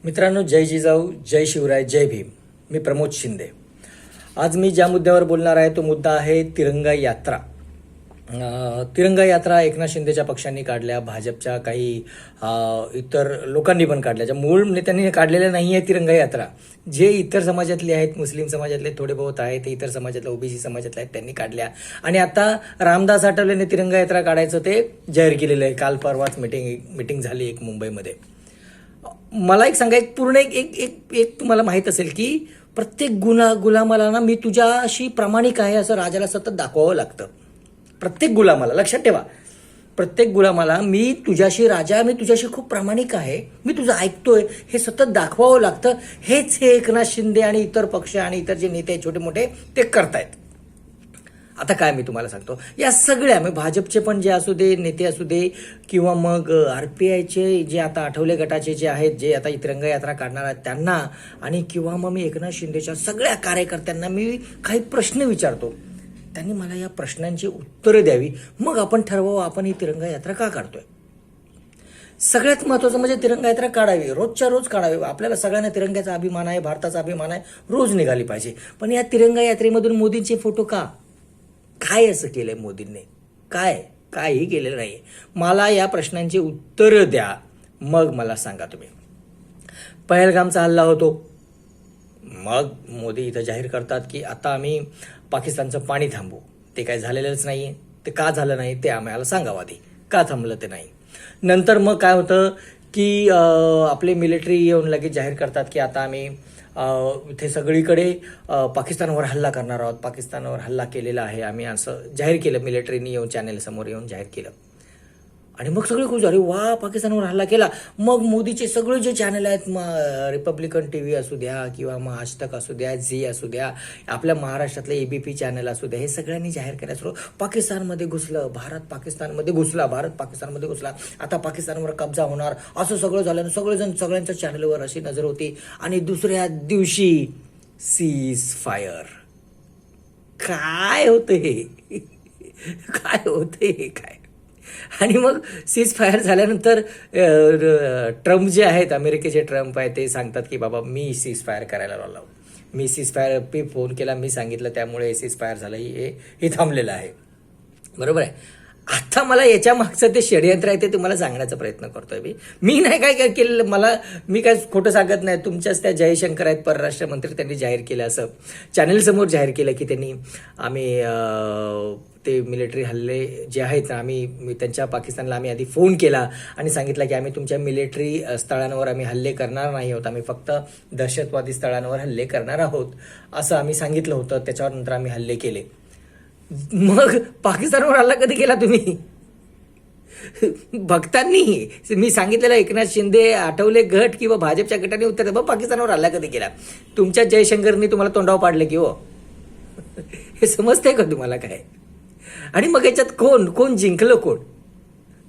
मित्रांनो, जय जिजाऊ, जय शिवराय, जय भीम. मी प्रमोद शिंदे. आज मी ज्या मुद्द्यावर बोलणार आहे तो मुद्दा आहे तिरंगा यात्रा. तिरंगा यात्रा एकनाथ शिंदेच्या पक्षांनी काढल्या, भाजपच्या काही इतर लोकांनी पण काढल्या. ज्या मूळ नेत्यांनी काढलेल्या नाही आहे तिरंगा यात्रा, जे इतर समाजातले आहेत, मुस्लिम समाजातले थोडे बहुत आहेत, इतर समाजातले ओबीसी समाजातले आहेत, त्यांनी काढल्या. आणि आता रामदास आठवलेने तिरंगा यात्रा काढायचं ते जाहीर केलेलं आहे. काल परवाच मीटिंग झाली एक मुंबईमध्ये. मला एक सांगा, एक पूर्ण एक एक एक एक तुम्हाला माहीत असेल की प्रत्येक गुलामाला ना मी तुझ्याशी प्रामाणिक आहे असं राजाला सतत दाखवावं लागतं. प्रत्येक गुलामाला, लक्षात ठेवा, प्रत्येक गुलामाला मी तुझ्याशी खूप प्रामाणिक आहे, मी तुझं ऐकतोय हे सतत दाखवावं लागतं. हेच हे एकनाथ शिंदे आणि इतर पक्ष आणि इतर जे नेते छोटे मोठे ते करतायत. आता काय मी तुम्हाला सांगतो, या सगळ्या भाजपचे पण जे असू दे, नेते असू दे, किंवा मग RPIचे जे आता आठवले गटाचे जे आहेत, जे आता तिरंगा यात्रा काढणार आहेत त्यांना, आणि किंवा मग मी एकनाथ शिंदेच्या सगळ्या कार्यकर्त्यांना मी काही प्रश्न विचारतो. त्यांनी मला या प्रश्नांची उत्तरं द्यावी, मग आपण ठरवावं आपण ही तिरंगा यात्रा का काढतोय. सगळ्यात महत्त्वाचं म्हणजे तिरंगा यात्रा काढावी, रोजच्या रोज काढावी. आपल्याला सगळ्यांना तिरंग्याचा अभिमान आहे, भारताचा अभिमान आहे, रोज निघाली पाहिजे. पण या तिरंगा यात्रेमधून मोदींचे फोटो का? काय असं केलंय मोदींनी? काहीही केलेलं नाही. मला या प्रश्नांची उत्तरं द्या, मग मला सांगा तुम्ही. पहलगामचा हल्ला होतो, मग मोदी इथं जाहीर करतात की आता आम्ही पाकिस्तानचं पाणी थांबवू. ते काय झालेलंच नाही. ते का झालं नाही ते आम्हाला सांगावं आधी, का थांबलं ते नाही. नंतर मग काय होतं की आपले मिलिटरी येऊन लगेच जाहीर करतात की आता आम्ही इथे सगळीकडे पाकिस्तानवर हल्ला करणार आहोत, पाकिस्तानवर हल्ला केलेला आहे आम्ही, असं जाहीर केलं. मिलिटरीने येऊन चॅनेलसमोर येऊन जाहीर केलं. आणि मग सगळे खुश झाले, वा पाकिस्तानवर हल्ला केला. मग मोदीचे सगळे जे चॅनल आहेत, रिपब्लिकन TV असू द्या, किंवा मग आज तक असू द्या, झी असू द्या, आपल्या महाराष्ट्रातले ABP चॅनल असू द्या, हे सगळ्यांनी जाहीर करायला सुरू. पाकिस्तानमध्ये घुसलं, भारत पाकिस्तानमध्ये घुसला, आता पाकिस्तानवर कब्जा होणार, असं सगळं झालं. सगळ्यांच्या चॅनलवर अशी नजर होती. आणि दुसऱ्या दिवशी सीज फायर. काय होतं हे? काय? आणि मग सीज फायर झाल्यानंतर ट्रम्प जे आहेत, अमेरिकेचे ट्रम्प आहेत, ते सांगतात की बाबा मी सीज फायर करायला लावला, मी सीज फायर फोन केला, मी सांगितलं, त्यामुळे सीज फायर झालं, हे थांबलेलं आहे. बरोबर आहे. आता मला याच्या मागचं ते षडयंत्र आहे ते तुम्हाला सांगण्याचा प्रयत्न करतोय. मी नाही काय केलेलं, मी काय खोटं सांगत नाही. तुमच्याच त्या जयशंकर आहेत परराष्ट्र मंत्री, त्यांनी जाहीर केलं, असं चॅनेलसमोर जाहीर केलं की आम्ही ते मिलिटरी हल्ले जे आहेत त्यांच्या पाकिस्तानला आम्ही आधी फोन केला आणि सांगितलं की आम्ही तुमच्या मिलिटरी स्थळांवर आम्ही हल्ले करणार नाही आहोत, आम्ही फक्त दहशतवादी स्थळांवर हल्ले करणार आहोत असं आम्ही सांगितलं होतं. त्याच्यावर नंतर आम्ही हल्ले केले. मग पाकिस्तानवर हल्ला कधी केला तुम्ही? भक्तांनी, मी सांगितलेलं एकनाथ शिंदे, आठवले गट किंवा भाजपच्या गटाने उत्तर द्या, पाकिस्तानवर हल्ला कधी केला? तुमच्या जयशंकरनी तुम्हाला तोंडावर पाडलं की हो? हे समजतंय का तुम्हाला काय? आणि मग ह्याच्यात कोण जिंकलं?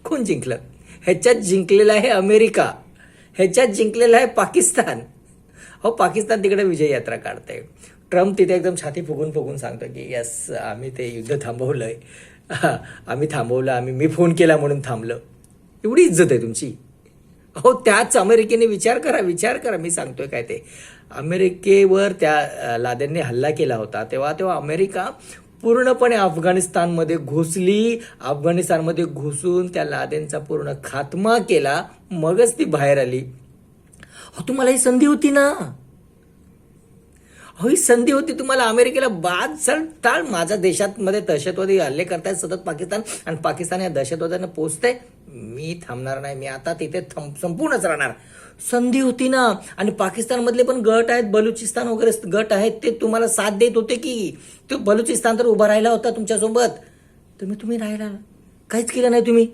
कोण जिंकलं? ह्याच्यात जिंकलेला आहे अमेरिका, ह्याच्यात जिंकलेला आहे पाकिस्तान. पाकिस्तान तिकडे विजय यात्रा काढतंय. ट्रम्प तिथे एकदम छाती फुगून सांगतो की यस, आम्ही ते युद्ध थांबवलंय, मी फोन केला म्हणून थांबलं. एवढी इज्जत आहे तुमची? त्याच अमेरिकेने विचार करा, मी सांगतोय काय ते. अमेरिकेवर त्या लादेनने हल्ला केला होता, तेव्हा अमेरिका पूर्णपणे अफगाणिस्तानमध्ये घुसली. अफगाणिस्तानमध्ये घुसून त्या लादेनचा पूर्ण खात्मा केला, मगच ती बाहेर आली. तुम्हाला ही संधी होती ना, ही संधी होती तुम्हाला. अमेरिकेला बाद टाळ, माझ्या देशामध्ये दहशतवादी हल्ले करतायत सतत पाकिस्तान, आणि पाकिस्तान या दहशतवाद्यांना पोचतंय, मी थांबणार नाही, मी आता तिथे संपूर्णच राहणार. संधी होती ना. आणि पाकिस्तानमधले पण गट आहेत, बलुचिस्तान वगैरे गट आहेत, ते तुम्हाला साथ देत होते की. तो बलुचिस्तान तर उभा राहिला होता तुमच्यासोबत, तुम्ही राहिला, काहीच केलं नाही तुम्ही.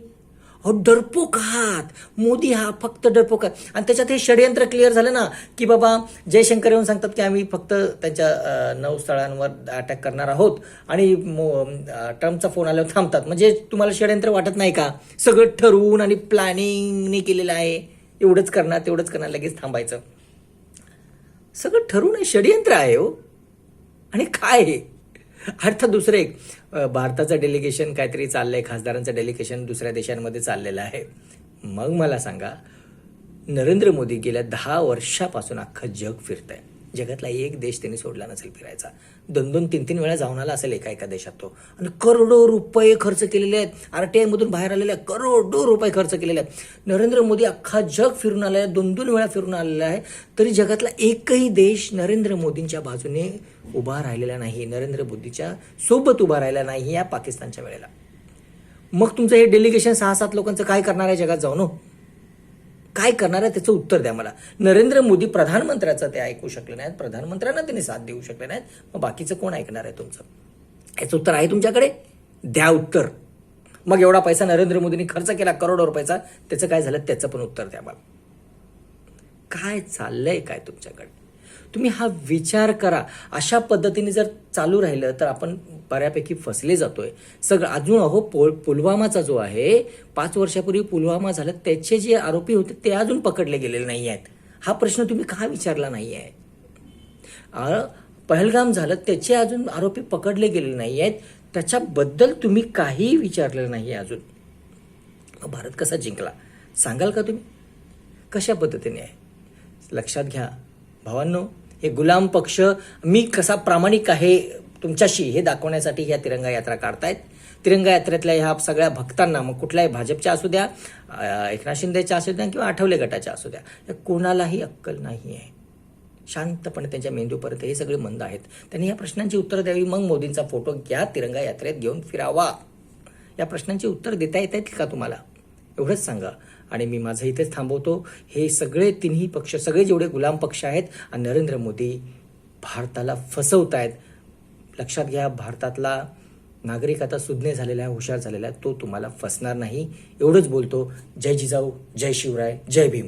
डरपोक आहात. मोदी हा फक्त डरपोक आहे. आणि त्याच्यात हे षडयंत्र क्लिअर झालं ना की बाबा जयशंकर येऊन सांगतात की आम्ही फक्त त्यांच्या 9 स्थळांवर अटॅक करणार आहोत, आणि ट्रम्पचा फोन आल्यावर थांबतात. म्हणजे तुम्हाला षडयंत्र वाटत नाही का? सगळं ठरवून आणि प्लॅनिंगने केलेलं आहे. एवढंच करणार, तेवढंच करणार, लगेच थांबायचं. सगळं ठरवून षडयंत्र आहे हो. आणि काय हे? अर्थात दुसरं एक, भारताचं डेलिगेशन काहीतरी चाललंय, खासदारांचं डेलिगेशन दुसऱ्या देशांमध्ये चाललेलं आहे. मग मला सांगा, नरेंद्र मोदी गेल्या 10 वर्षापासून अख्खं जग फिरत आहे. जगातला एक देश त्यांनी सोडला नसेल फिरायचा. 2-2, 3-3 वेळा जाऊन आला असेल एका देशात तो. आणि करोडो रुपये खर्च केलेले आहेत. RTI मधून बाहेर आलेले आहेत. करोडो रुपये खर्च केलेले आहेत. नरेंद्र मोदी अख्खा जग फिरून आलेला आहे. 2-2 वेळा फिरून आलेला आहे. तरी जगातला एकही देश नरेंद्र मोदींच्या बाजूने उभा राहिलेला नाही. नरेंद्र मोदीच्या सोबत उभा राहिला नाही या पाकिस्तानच्या वेळेला. मग तुमचं हे डेलिगेशन 6-7 लोकांचं काय करणार आहे जगात जाऊन? काय करणार आहे त्याचं उत्तर द्या मला. नरेंद्र मोदी प्रधानमंत्र्याचं ते ऐकू शकले नाहीत, प्रधानमंत्र्यांना त्यांनी साथ देऊ शकले नाहीत, मग बाकीचं कोण ऐकणार आहे तुमचं? याचं उत्तर आहे तुमच्याकडे? द्या उत्तर. मग एवढा पैसा नरेंद्र मोदींनी खर्च केला करोडो रुपयाचा, त्याचं काय झालं त्याचं पण उत्तर द्या मला. काय चाललंय काय तुमच्याकडे? तुम्ही हा विचार करा. अशा पद्धतीने जर चालू राहिलं तर आपण बऱ्यापैकी फसले जातोय सगळं. अजून अहो पुलवामाचा जो आहे 5 वर्षापूर्वी पुलवामा झालं त्याचे जे आरोपी होते ते अजून पकडले गेलेले नाही आहेत. हा प्रश्न तुम्ही का विचारला नाही आहे? पहलगाम झालं त्याचे अजून आरोपी पकडले गेलेले नाही आहेत, त्याच्याबद्दल तुम्ही काही विचारलेलं नाही आहे अजून. भारत कसा जिंकला सांगाल का तुम्ही? कशा पद्धतीने आहे लक्षात घ्या भावांनो. हे गुलाम पक्ष मी कसा प्रामाणिक आहे तुमच्याशी हे दाखवण्यासाठी ह्या तिरंगा यात्रा काढतायत. तिरंगा यात्रेतल्या ह्या सगळ्या भक्तांना, मग कुठल्याही भाजपच्या असू द्या, एकनाथ शिंदेच्या असू द्या किंवा आठवले गटाच्या असू द्या, या कोणालाही अक्कल नाही आहे. शांतपणे त्यांच्या मेंदूपर्यंत हे सगळे मंद आहेत. त्यांनी या प्रश्नांची उत्तरं द्यावी. मग मोदींचा फोटो घ्या, तिरंगा यात्रेत घेऊन फिरावा. या प्रश्नांची उत्तर देता येत आहेत का तुम्हाला? एवढंच सांगा. आणि मी माझं इथेच थांबवतो. हे सगळे तिन्ही पक्ष, सगळे जेवढे गुलाम पक्ष आहेत आणि नरेंद्र मोदी भारताला फसवतायत. लक्षात घ्या, भारतातला नागरिक आता सुज्ञ झालेला आहे, हुशार झालेला आहे, तो तुम्हाला फसणार नाही. एवढंच बोलतो. जय जिजाऊ, जय शिवराय, जय भीम.